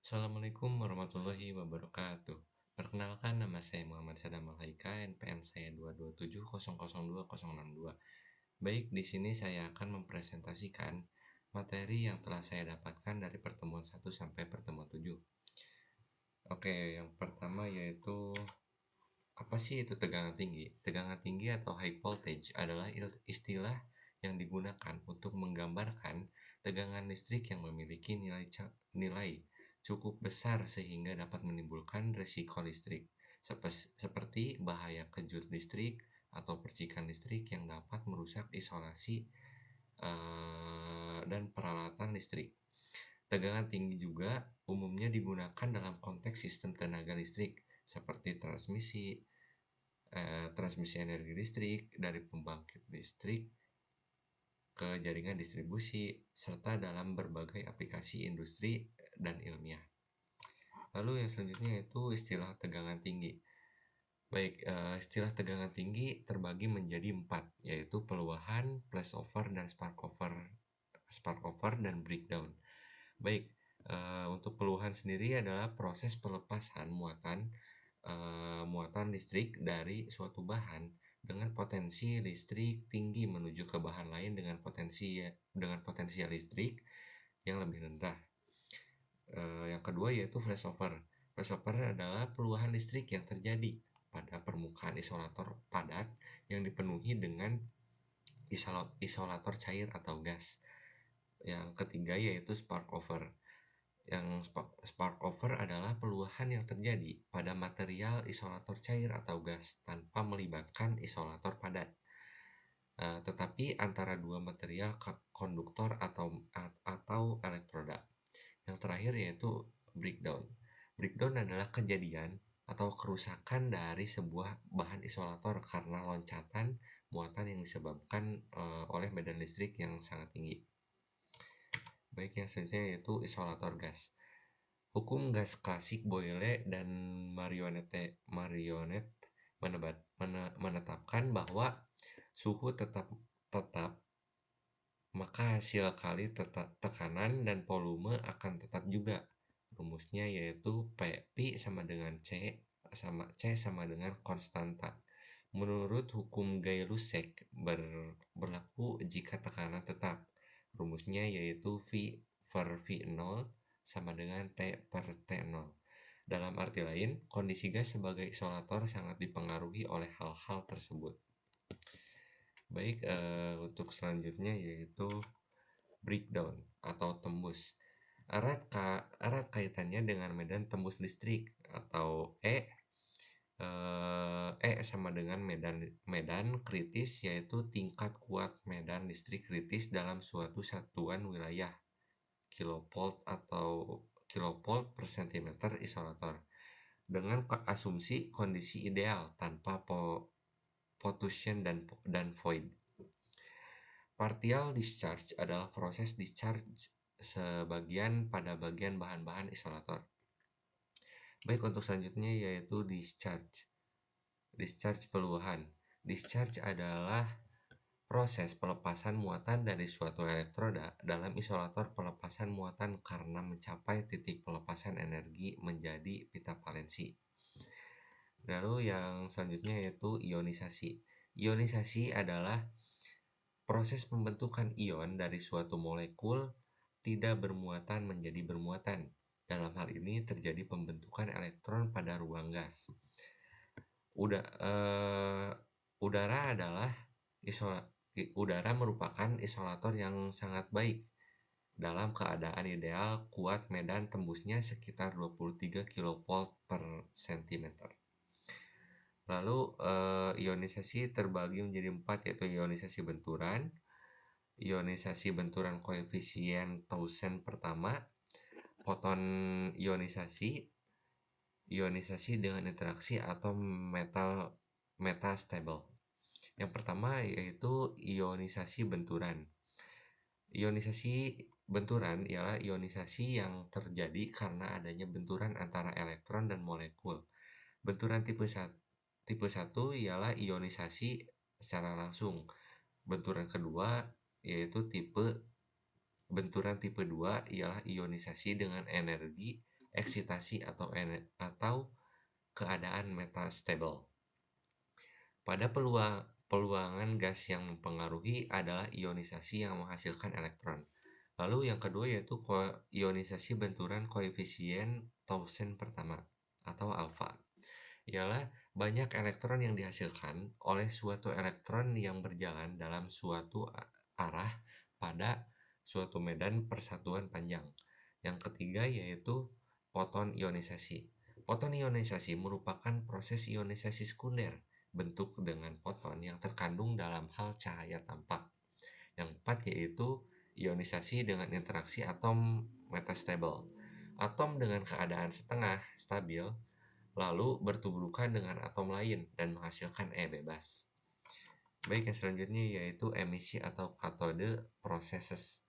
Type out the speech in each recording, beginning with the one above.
Assalamualaikum warahmatullahi wabarakatuh. Perkenalkan, nama saya Muhammad Sadam Al-Haika, NPM saya 227002062. Baik, di sini saya akan mempresentasikan materi yang telah saya dapatkan dari pertemuan 1 sampai pertemuan 7. Oke, yang pertama yaitu apa sih itu tegangan tinggi? Tegangan tinggi atau high voltage adalah istilah yang digunakan untuk menggambarkan tegangan listrik yang memiliki nilai cukup besar sehingga dapat menimbulkan resiko listrik, seperti bahaya kejut listrik atau percikan listrik yang dapat merusak isolasi dan peralatan listrik. Tegangan tinggi juga umumnya digunakan dalam konteks sistem tenaga listrik, seperti transmisi energi listrik dari pembangkit listrik ke jaringan distribusi, serta dalam berbagai aplikasi industri dan ilmiah. Lalu yang selanjutnya yaitu istilah tegangan tinggi. Baik, istilah tegangan tinggi terbagi menjadi 4, yaitu peluahan, flashover, dan sparkover dan breakdown. Baik, untuk peluahan sendiri adalah proses pelepasan muatan listrik dari suatu bahan dengan potensi listrik tinggi menuju ke bahan lain dengan potensial listrik yang lebih rendah. Yang kedua yaitu flashover. Flashover adalah peluahan listrik yang terjadi pada permukaan isolator padat yang dipenuhi dengan isolator cair atau gas. Yang ketiga yaitu sparkover. Yang sparkover adalah peluahan yang terjadi pada material isolator cair atau gas tanpa melibatkan isolator padat, tetapi antara dua material konduktor atau elektroda. Yang terakhir yaitu breakdown. Breakdown adalah kejadian atau kerusakan dari sebuah bahan isolator karena loncatan muatan yang disebabkan oleh medan listrik yang sangat tinggi. Baik, yang selanjutnya yaitu isolator gas. Hukum gas klasik Boyle dan Marionette menetapkan bahwa suhu tetap, maka hasil kali tekanan dan volume akan tetap juga. Rumusnya yaitu P sama dengan C sama dengan konstanta. Menurut hukum Gay-Lussac berlaku jika tekanan tetap. Rumusnya yaitu V per V0 sama dengan T per T0. Dalam arti lain, kondisi gas sebagai isolator sangat dipengaruhi oleh hal-hal tersebut. Baik, untuk selanjutnya yaitu breakdown atau tembus. Erat kaitannya dengan medan tembus listrik atau E sama dengan medan kritis, yaitu tingkat kuat medan listrik kritis dalam suatu satuan wilayah, kilovolt atau kilovolt per cm isolator, dengan asumsi kondisi ideal tanpa pollution dan void. Partial discharge adalah proses discharge sebagian pada bagian bahan-bahan isolator. Baik, untuk selanjutnya yaitu discharge. Discharge peluahan. Discharge adalah proses pelepasan muatan dari suatu elektroda dalam isolator pelepasan muatan karena mencapai titik pelepasan energi menjadi pita valensi. Lalu yang selanjutnya yaitu ionisasi. Ionisasi adalah proses pembentukan ion dari suatu molekul tidak bermuatan menjadi bermuatan. Dalam hal ini terjadi pembentukan elektron pada ruang gas. Udara merupakan isolator yang sangat baik. Dalam keadaan ideal, kuat medan tembusnya sekitar 23 kV per cm. Lalu ionisasi terbagi menjadi 4, yaitu ionisasi benturan, ionisasi benturan koefisien Tausen pertama, foton ionisasi dengan interaksi atau metastable. Yang pertama yaitu ionisasi benturan. Ionisasi benturan ialah ionisasi yang terjadi karena adanya benturan antara elektron dan molekul. Benturan tipe 1 ialah ionisasi secara langsung. Benturan kedua yaitu benturan tipe 2 ialah ionisasi dengan energi eksitasi atau keadaan metastable. Pada peluangan gas yang mempengaruhi adalah ionisasi yang menghasilkan elektron. Lalu yang kedua yaitu ionisasi benturan koefisien Thomson pertama atau alfa. Ialah banyak elektron yang dihasilkan oleh suatu elektron yang berjalan dalam suatu arah pada suatu medan persatuan panjang. Yang ketiga yaitu foton ionisasi. Foton ionisasi merupakan proses ionisasi sekunder bentuk dengan foton yang terkandung dalam hal cahaya tampak. Yang keempat yaitu ionisasi dengan interaksi atom metastable. Atom dengan keadaan setengah stabil lalu bertuburukan dengan atom lain dan menghasilkan bebas. Baik, yang selanjutnya yaitu emisi atau cathode processes.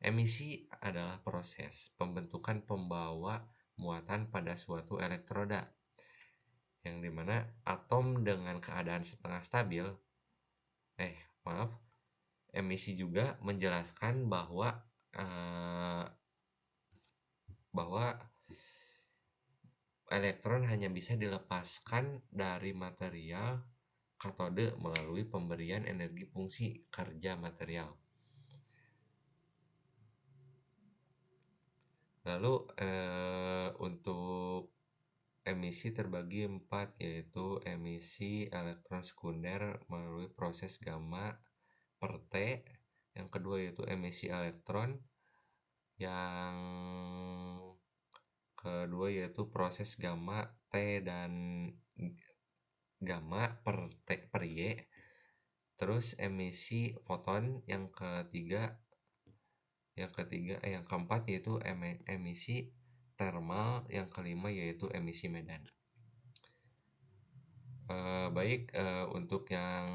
Emisi adalah proses pembentukan pembawa muatan pada suatu elektroda, yang dimana atom dengan keadaan setengah stabil, emisi juga menjelaskan bahwa elektron hanya bisa dilepaskan dari material katode melalui pemberian energi fungsi kerja material. Lalu untuk emisi terbagi 4, yaitu emisi elektron sekunder melalui proses gamma per T. Yang kedua yaitu emisi elektron. Yang kedua yaitu proses gamma T dan gamma per T per Y. Terus emisi foton yang keempat yaitu emisi thermal, yang kelima yaitu emisi medan. Untuk yang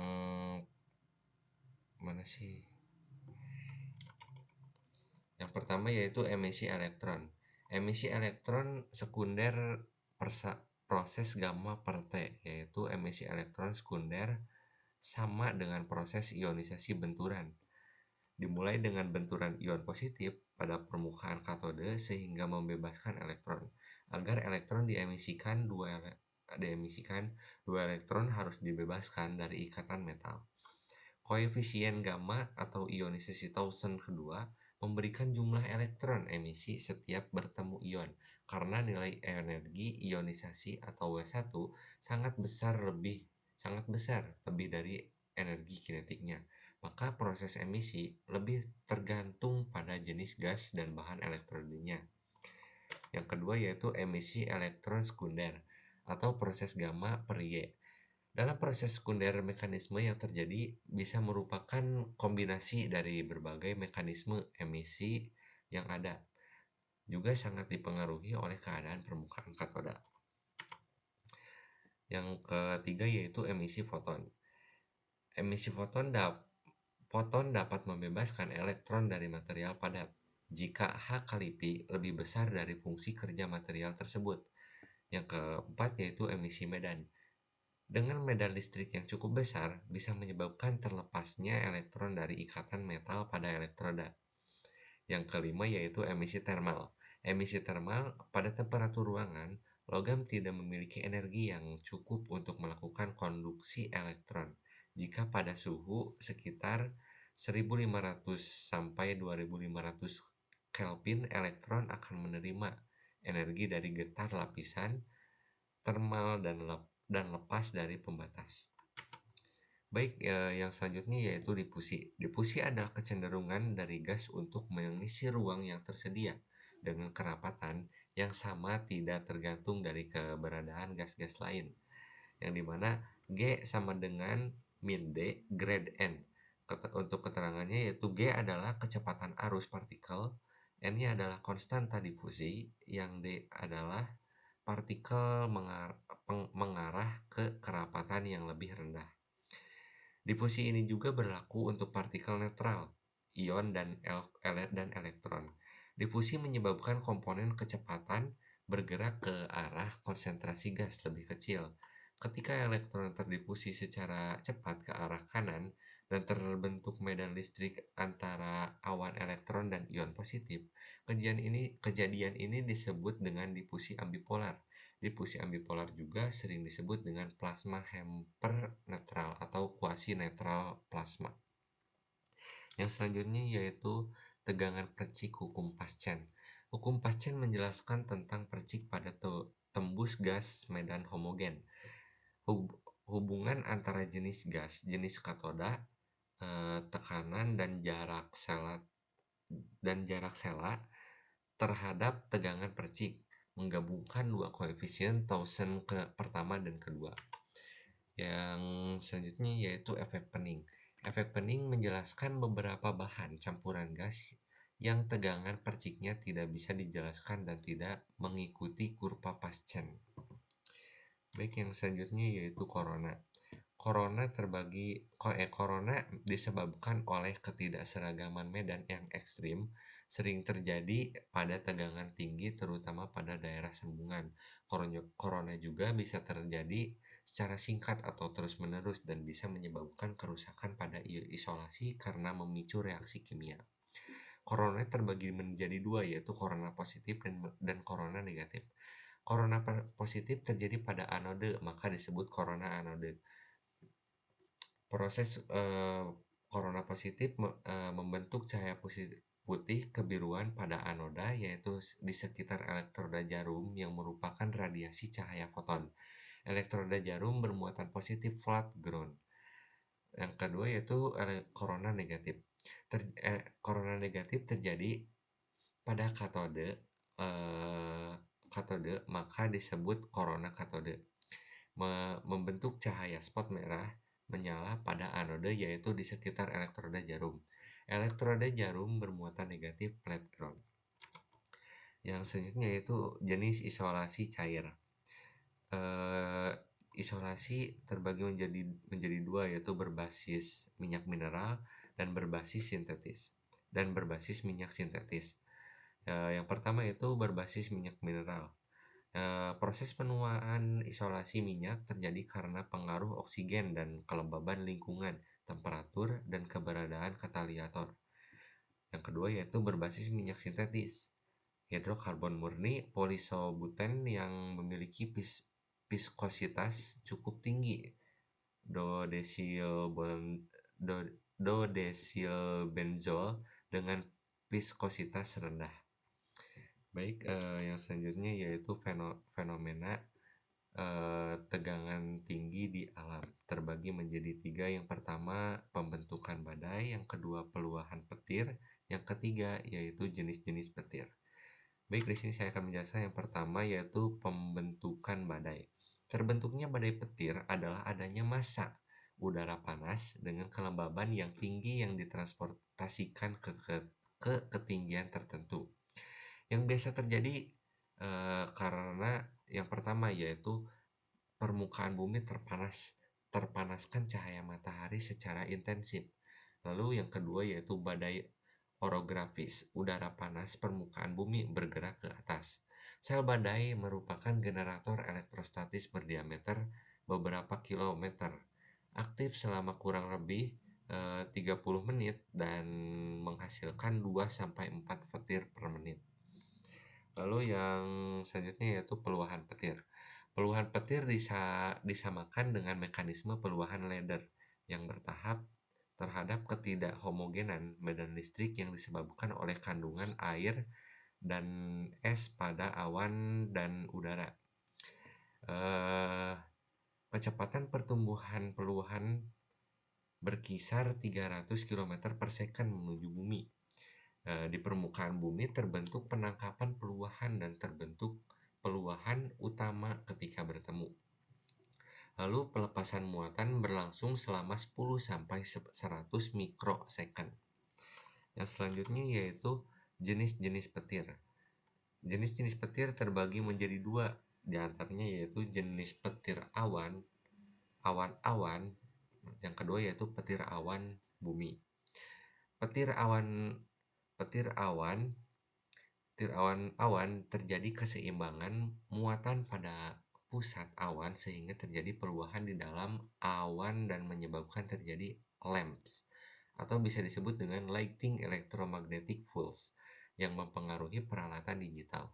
mana sih? Yang pertama yaitu emisi elektron. Emisi elektron sekunder proses gamma per T, yaitu emisi elektron sekunder sama dengan proses ionisasi benturan. Dimulai dengan benturan ion positif pada permukaan katode sehingga membebaskan elektron. Agar elektron diemisikan, dua elektron harus dibebaskan dari ikatan metal. Koefisien gamma atau ionisasi Thomson kedua memberikan jumlah elektron emisi setiap bertemu ion, karena nilai energi ionisasi atau W1 sangat besar lebih dari energi kinetiknya. Maka proses emisi lebih tergantung pada jenis gas dan bahan elektrodenya. Yang kedua yaitu emisi elektron sekunder atau proses gamma per Y. Dalam proses sekunder, mekanisme yang terjadi bisa merupakan kombinasi dari berbagai mekanisme emisi yang ada. Juga sangat dipengaruhi oleh keadaan permukaan katoda. Yang ketiga yaitu emisi foton. Emisi foton dapat membebaskan elektron dari material padat jika H kali Pi lebih besar dari fungsi kerja material tersebut. Yang keempat yaitu emisi medan. Dengan medan listrik yang cukup besar bisa menyebabkan terlepasnya elektron dari ikatan metal pada elektroda. Yang kelima yaitu emisi termal. Emisi termal pada temperatur ruangan, logam tidak memiliki energi yang cukup untuk melakukan konduksi elektron. Jika pada suhu sekitar 1500 sampai 2500 Kelvin, elektron akan menerima energi dari getar lapisan termal dan lepas dari pembatas. Baik, yang selanjutnya yaitu difusi. Difusi adalah kecenderungan dari gas untuk mengisi ruang yang tersedia dengan kerapatan yang sama tidak tergantung dari keberadaan gas-gas lain, yang dimana G sama dengan min D grade N. Untuk keterangannya yaitu G adalah kecepatan arus partikel, N-nya adalah konstanta difusi, yang D adalah partikel mengarah ke kerapatan yang lebih rendah. Difusi ini juga berlaku untuk partikel netral, ion dan elektron. Difusi menyebabkan komponen kecepatan bergerak ke arah konsentrasi gas lebih kecil. Ketika elektron terdifusi secara cepat ke arah kanan, dan terbentuk medan listrik antara awan elektron dan ion positif. Kejadian ini disebut dengan difusi ambipolar. Difusi ambipolar juga sering disebut dengan plasma Hempel netral atau kuasi netral plasma. Yang selanjutnya yaitu tegangan percik hukum Paschen. Hukum Paschen menjelaskan tentang percik pada tembus gas medan homogen. Hubungan antara jenis gas, jenis katoda, tekanan dan jarak sela terhadap tegangan percik, menggabungkan dua koefisien Thomson pertama dan kedua. Yang selanjutnya yaitu efek Penning. Efek Penning menjelaskan beberapa bahan campuran gas yang tegangan perciknya tidak bisa dijelaskan dan tidak mengikuti kurva Paschen. Baik, yang selanjutnya yaitu corona. Corona disebabkan oleh ketidakseragaman medan yang ekstrim, sering terjadi pada tegangan tinggi terutama pada daerah sambungan. Corona juga bisa terjadi secara singkat atau terus-menerus dan bisa menyebabkan kerusakan pada isolasi karena memicu reaksi kimia. Corona terbagi menjadi dua, yaitu corona positif dan corona negatif. Corona positif terjadi pada anode, maka disebut corona anode. Proses corona positif membentuk cahaya putih kebiruan pada anoda, yaitu di sekitar elektroda jarum yang merupakan radiasi cahaya foton. Elektroda jarum bermuatan positif flat ground. Yang kedua yaitu corona negatif. Corona negatif terjadi pada katode, maka disebut corona katode. Membentuk cahaya spot merah menyala pada anode, yaitu di sekitar elektroda jarum. Elektroda jarum bermuatan negatif flat ground. Yang selanjutnya yaitu jenis isolasi cair. Isolasi terbagi menjadi dua, yaitu berbasis minyak mineral dan berbasis minyak sintetis. Yang pertama itu berbasis minyak mineral. Proses penuaan isolasi minyak terjadi karena pengaruh oksigen dan kelembaban lingkungan, temperatur, dan keberadaan katalisator. Yang kedua yaitu berbasis minyak sintetis. Hidrokarbon murni poliisobuten yang memiliki viskositas cukup tinggi, dodesilbenzol dengan viskositas rendah. Baik, yang selanjutnya yaitu fenomena tegangan tinggi di alam, terbagi menjadi tiga. Yang pertama pembentukan badai, yang kedua peluahan petir, yang ketiga yaitu jenis-jenis petir. Baik, di sini saya akan menjelaskan yang pertama yaitu pembentukan badai. Terbentuknya badai petir adalah adanya massa udara panas dengan kelembaban yang tinggi yang ditransportasikan ke ketinggian tertentu. Yang biasa terjadi karena yang pertama yaitu permukaan bumi terpanaskan cahaya matahari secara intensif. Lalu yang kedua yaitu badai orografis, udara panas permukaan bumi bergerak ke atas. Sel badai merupakan generator elektrostatis berdiameter beberapa kilometer, aktif selama kurang lebih 30 menit dan menghasilkan 2-4 petir per menit. Lalu yang selanjutnya yaitu peluahan petir. Peluahan petir disamakan dengan mekanisme peluahan ladder yang bertahap terhadap ketidakhomogenan medan listrik yang disebabkan oleh kandungan air dan es pada awan dan udara. Kecepatan pertumbuhan peluahan berkisar 300 km per second menuju bumi. Di permukaan bumi terbentuk penangkapan peluahan dan terbentuk peluahan utama ketika bertemu. Lalu pelepasan muatan berlangsung selama 10-100 mikrosecond. Yang selanjutnya yaitu jenis-jenis petir. Jenis-jenis petir terbagi menjadi dua, di antaranya yaitu jenis petir awan-awan, yang kedua yaitu petir awan bumi. Petir awan terjadi keseimbangan muatan pada pusat awan sehingga terjadi perubahan di dalam awan dan menyebabkan terjadi lamps, atau bisa disebut dengan lighting electromagnetic pulse yang mempengaruhi peralatan digital.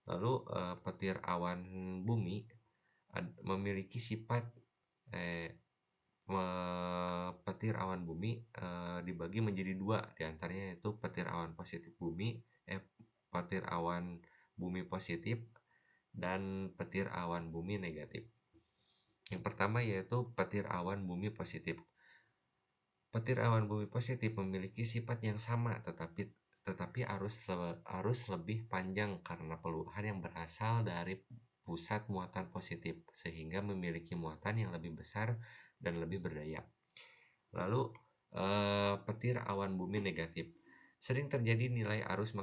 Lalu petir awan bumi memiliki sifat eh, petir awan bumi dibagi menjadi dua, diantaranya yaitu petir awan positif bumi, petir awan bumi positif, dan petir awan bumi negatif. Yang pertama yaitu petir awan bumi positif. Petir awan bumi positif memiliki sifat yang sama, tetapi arus lebih panjang karena peluhan yang berasal dari pusat muatan positif, sehingga memiliki muatan yang lebih besar dan lebih berdaya. Lalu petir awan bumi negatif. Sering terjadi nilai arus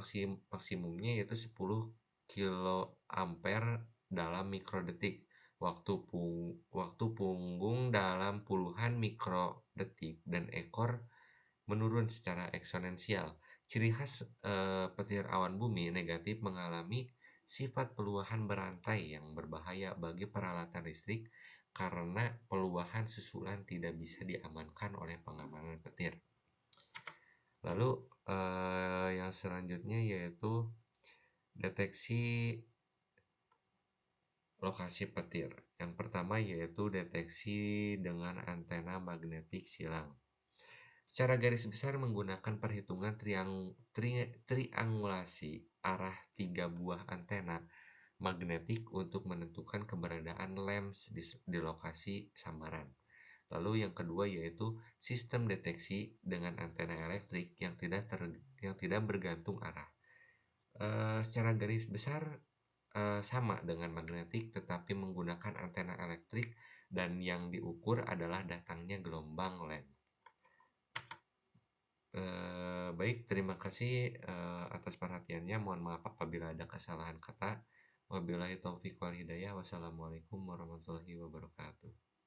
maksimumnya yaitu 10 kiloampere dalam mikrodetik. Waktu punggung dalam puluhan mikrodetik dan ekor menurun secara eksponensial. Ciri khas petir awan bumi negatif mengalami sifat peluahan berantai yang berbahaya bagi peralatan listrik karena peluahan susulan tidak bisa diamankan oleh pengamanan petir. Lalu yang selanjutnya yaitu deteksi lokasi petir. Yang pertama yaitu deteksi dengan antena magnetik silang. Secara garis besar menggunakan perhitungan triangulasi arah 3 buah antena magnetik untuk menentukan keberadaan lamps di lokasi samaran. Lalu yang kedua yaitu sistem deteksi dengan antena elektrik yang tidak bergantung arah. Secara garis besar sama dengan magnetik tetapi menggunakan antena elektrik, dan yang diukur adalah datangnya gelombang length. Baik, terima kasih atas perhatiannya. Mohon maaf apabila ada kesalahan kata. Wabillahi taufiq wal hidayah. Wassalamualaikum warahmatullahi wabarakatuh.